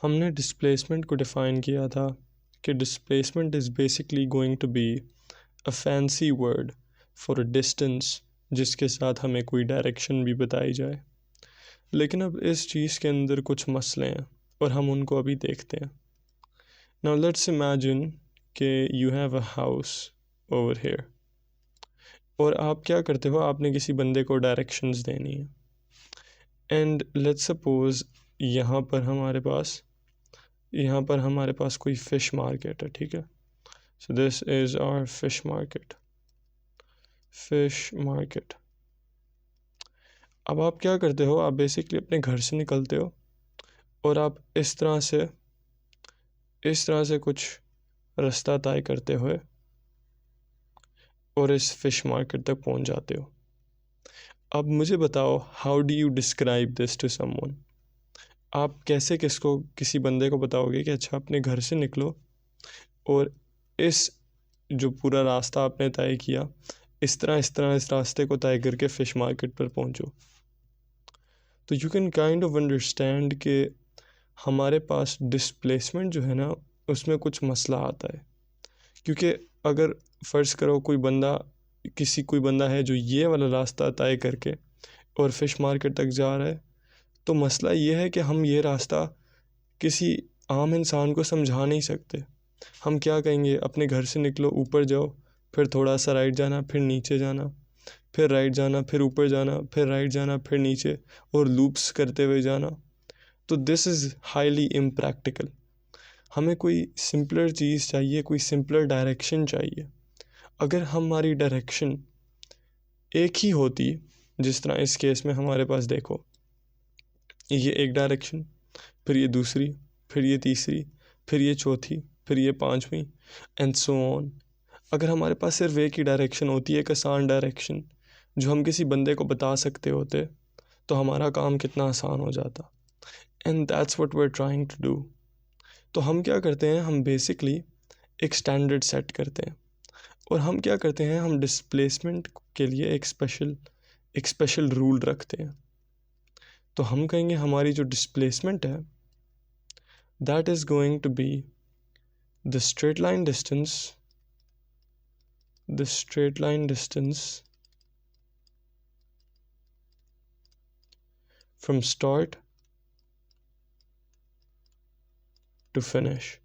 हमने डिस्प्लेसमेंट को डिफ़ाइन किया था कि displacement is basically going to be a fancy word for a distance जिसके साथ हमें कोई डायरेक्शन भी बताई जाए। लेकिन अब इस चीज़ के अंदर कुछ मसले हैं और हम उनको अभी देखते हैं। नाउ लेट्स इमेजिन कि you have a house over here और आप क्या करते हो, आपने किसी बंदे को डायरेक्शंस देनी है एंड लेट्स सपोज यहाँ पर हमारे पास कोई फ़िश मार्केट है, ठीक है। So this is our fish market. अब आप क्या करते हो, आप बेसिकली अपने घर से निकलते हो और आप इस तरह से कुछ रास्ता तय करते हुए और इस फ़िश मार्केट तक पहुंच जाते हो। अब मुझे बताओ, how do you describe this to someone? आप कैसे किसी बंदे को बताओगे कि अच्छा अपने घर से निकलो और इस जो पूरा रास्ता आपने तय किया इस रास्ते को तय करके फ़िश मार्केट पर पहुंचो। तो you can kind of understand कि हमारे पास डिस्प्लेसमेंट जो है ना उसमें कुछ मसला आता है, क्योंकि अगर फ़र्ज़ करो कोई बंदा है जो ये वाला रास्ता तय करके और फ़िश मार्केट तक जा रहा है, तो मसला ये है कि हम ये रास्ता किसी आम इंसान को समझा नहीं सकते। हम क्या कहेंगे, अपने घर से निकलो, ऊपर जाओ, फिर थोड़ा सा राइट जाना, फिर नीचे जाना, फिर राइट जाना, फिर ऊपर जाना, फिर राइट जाना, फिर नीचे, और लूप्स करते हुए जाना। तो दिस इज़ हाईली इम्प्रैक्टिकल। हमें कोई सिंपलर चीज़ चाहिए, कोई सिंपलर डायरेक्शन चाहिए। अगर हमारी डायरेक्शन एक ही होती, जिस तरह इस केस में हमारे पास देखो, ये एक डायरेक्शन, फिर ये दूसरी, फिर ये तीसरी, फिर ये चौथी, फिर ये पांचवी, एंड सो ऑन। अगर हमारे पास सिर्फ एक ही डायरेक्शन होती, एक आसान डायरेक्शन जो हम किसी बंदे को बता सकते होते, तो हमारा काम कितना आसान हो जाता। And that's what we are trying to do. तो हम क्या करते हैं, हम बेसिकली एक स्टैंडर्ड सेट करते हैं और हम क्या करते हैं, हम डिस्प्लेसमेंट के लिए एक स्पेशल रूल रखते हैं। तो हम कहेंगे हमारी जो डिस्प्लेसमेंट है that is going to be the straight line distance from start to finish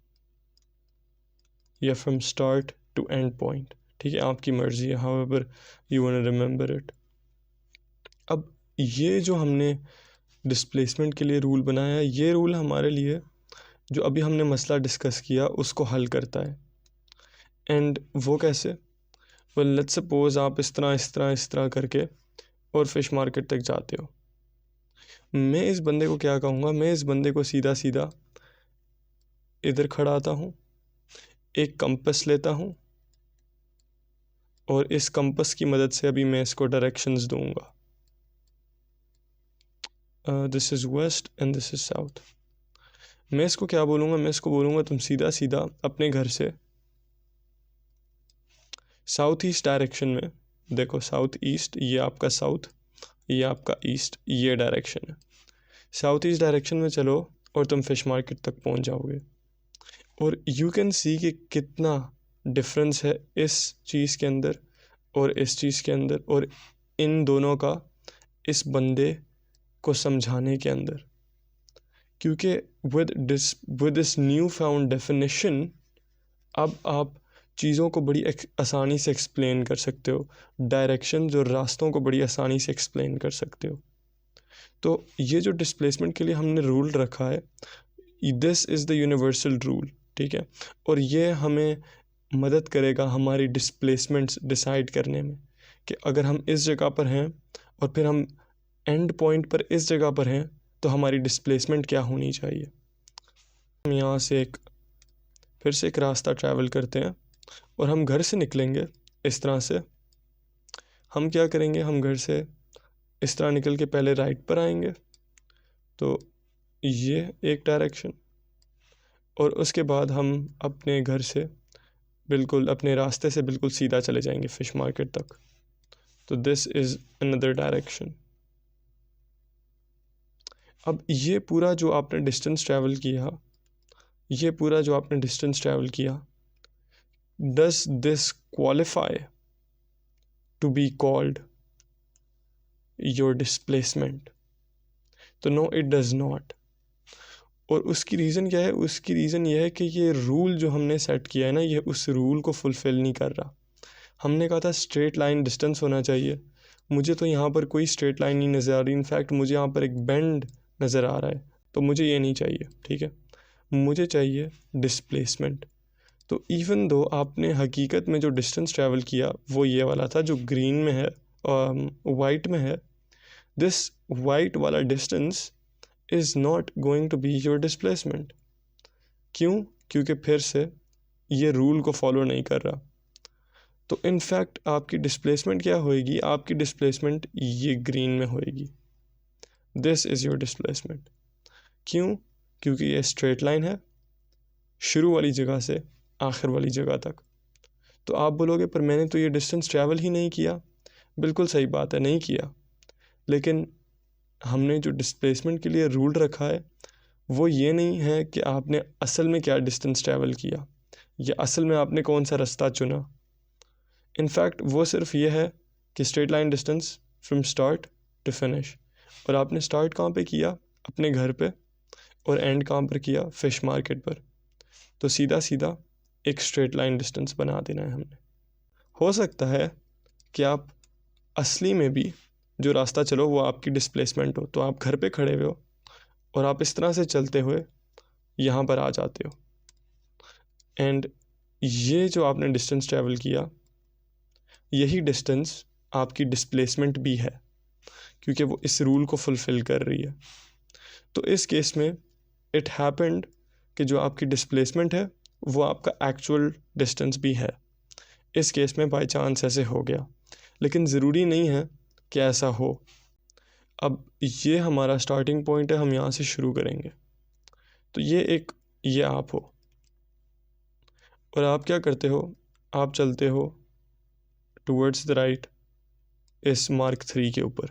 या from start to end point, ठीक है, आपकी मर्ज़ी है, however you want to remember it। अब ये जो हमने डिस्प्लेसमेंट के लिए रूल बनाया है, ये रूल हमारे लिए जो अभी हमने मसला डिस्कस किया उसको हल करता है। एंड वो कैसे? वेल लेट्स सपोज आप इस तरह करके और फिश मार्केट तक जाते हो। मैं इस बंदे को क्या कहूँगा, मैं इस बंदे को सीधा सीधा इधर खड़ाता हूँ, एक कंपस लेता हूँ और इस कंपस की मदद से अभी मैं इसको डायरेक्शंस दूंगा। This is west and this is south. मैं इसको क्या बोलूँगा, मैं इसको बोलूँगा तुम सीधा सीधा अपने घर से साउथ ईस्ट डायरेक्शन में देखो, साउथ ईस्ट, ये आपका साउथ, ये आपका ईस्ट, ये डायरेक्शन है। साउथ ईस्ट डायरेक्शन में चलो और तुम फिश मार्केट तक पहुंच जाओगे। और यू कैन सी कि कितना डिफरेंस है इस चीज़ के अंदर और इस चीज़ के अंदर, और इन दोनों का इस बंदे को समझाने के अंदर। क्योंकि with this new found definition अब आप चीज़ों को बड़ी आसानी से एक्सप्लेन कर सकते हो, डायरेक्शन और रास्तों को बड़ी आसानी से एक्सप्लेन कर सकते हो। तो ये जो डिस्प्लेसमेंट के लिए हमने रूल रखा है, this is the universal rule, ठीक है। और ये हमें मदद करेगा हमारी डिस्प्लेसमेंट्स डिसाइड करने में कि अगर हम इस जगह पर हैं और फिर हम एंड पॉइंट पर इस जगह पर हैं तो हमारी डिस्प्लेसमेंट क्या होनी चाहिए। हम यहाँ से फिर से एक रास्ता ट्रैवल करते हैं और हम घर से निकलेंगे इस तरह से। हम क्या करेंगे, हम घर से इस तरह निकल के पहले राइट पर आएंगे, तो ये एक डायरेक्शन, और उसके बाद हम अपने घर से बिल्कुल अपने रास्ते से बिल्कुल सीधा चले जाएंगे फिश मार्केट तक, तो दिस इज़ अनदर डायरेक्शन। अब ये पूरा जो आपने डिस्टेंस ट्रैवल किया, does this qualify to be called your displacement? तो नो, इट डज नॉट। और उसकी रीज़न क्या है? उसकी रीज़न ये है कि ये रूल जो हमने सेट किया है ना, ये उस रूल को फुलफ़िल नहीं कर रहा। हमने कहा था स्ट्रेट लाइन डिस्टेंस होना चाहिए, मुझे तो यहाँ पर कोई स्ट्रेट लाइन नहीं नज़र आ रही, इनफैक्ट मुझे यहाँ पर एक बेंड नज़र आ रहा है, तो मुझे ये नहीं चाहिए, ठीक है, मुझे चाहिए डिस्प्लेसमेंट। तो इवन दो आपने हकीकत में जो डिस्टेंस ट्रैवल किया वो ये वाला था जो ग्रीन में है, वाइट में है, दिस वाइट वाला distance is not going to be your displacement. क्यों? क्योंकि फिर से ये रूल को फॉलो नहीं कर रहा। तो इनफैक्ट आपकी डिस्प्लेसमेंट क्या होएगी? आपकी डिस्प्लेसमेंट ये ग्रीन में होएगी, दिस इज़ योर डिस्प्लेसमेंट। क्यों? क्योंकि ये स्ट्रेट लाइन है शुरू वाली जगह से आखिर वाली जगह तक। तो आप बोलोगे पर मैंने तो ये डिस्टेंस ट्रैवल ही नहीं किया। बिल्कुल सही बात है, नहीं किया, लेकिन हमने जो डिस्प्लेसमेंट के लिए रूल रखा है वो ये नहीं है कि आपने असल में क्या डिस्टेंस ट्रैवल किया या असल में आपने कौन सा रास्ता चुना। इनफैक्ट वो सिर्फ ये है कि straight line distance from start to finish, और आपने स्टार्ट कहाँ पे किया? अपने घर पे, और एंड कहाँ पर किया? फ़िश मार्केट पर। तो सीधा सीधा एक स्ट्रेट लाइन डिस्टेंस बना देना है हमने। हो सकता है कि आप असली में भी जो रास्ता चलो वो आपकी डिस्प्लेसमेंट हो, तो आप घर पे खड़े हुए हो और आप इस तरह से चलते हुए यहाँ पर आ जाते हो, एंड ये जो आपने डिस्टेंस ट्रैवल किया यही डिस्टेंस आपकी डिस्प्लेसमेंट भी है, क्योंकि वो इस रूल को फुलफ़िल कर रही है। तो इस केस में इट हैपेंड कि जो आपकी डिस्प्लेसमेंट है वो आपका एक्चुअल डिस्टेंस भी है। इस केस में बाय चांस ऐसे हो गया, लेकिन ज़रूरी नहीं है कि ऐसा हो। अब ये हमारा स्टार्टिंग पॉइंट है, हम यहाँ से शुरू करेंगे। तो ये आप हो, और आप क्या करते हो? आप चलते हो टूवर्ड्स द राइट इस मार्क 3 के ऊपर।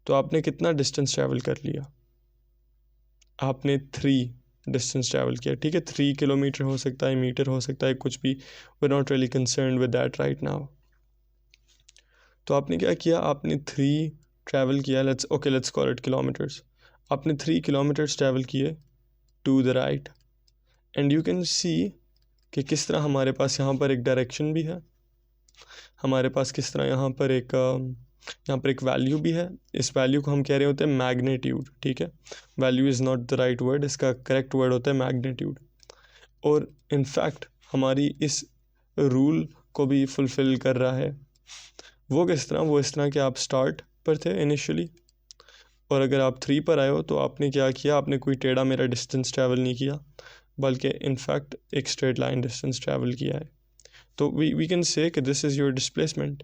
तो आपने कितना डिस्टेंस ट्रैवल कर लिया? आपने 3 डिस्टेंस ट्रैवल किया, ठीक है। 3 किलोमीटर हो सकता है, मीटर हो सकता है, कुछ भी, we are not really concern with that right now. तो आपने क्या किया? आपने 3 ट्रैवल किया, लेट्स कॉल इट किलोमीटर्स। आपने 3 किलोमीटर्स ट्रैवल किए to the right, and you can see कि किस तरह हमारे पास यहाँ पर एक डायरेक्शन भी है, हमारे पास किस तरह यहाँ पर एक वैल्यू भी है। इस वैल्यू को हम कह रहे होते हैं मैग्नीट्यूड, ठीक है। Value is not the right word, इसका करेक्ट वर्ड होता है मैग्नीट्यूड। और इनफैक्ट हमारी इस रूल को भी फुलफ़िल कर रहा है। वो किस तरह? वो इस तरह कि आप स्टार्ट पर थे इनिशियली, और अगर आप 3 पर आए हो तो आपने क्या किया? आपने कोई टेढ़ा मेरा डिस्टेंस ट्रैवल नहीं किया, बल्कि इनफैक्ट एक स्ट्रेट लाइन डिस्टेंस ट्रैवल किया है। तो वी कैन से कि दिस इज़ योर डिस्प्लेसमेंट।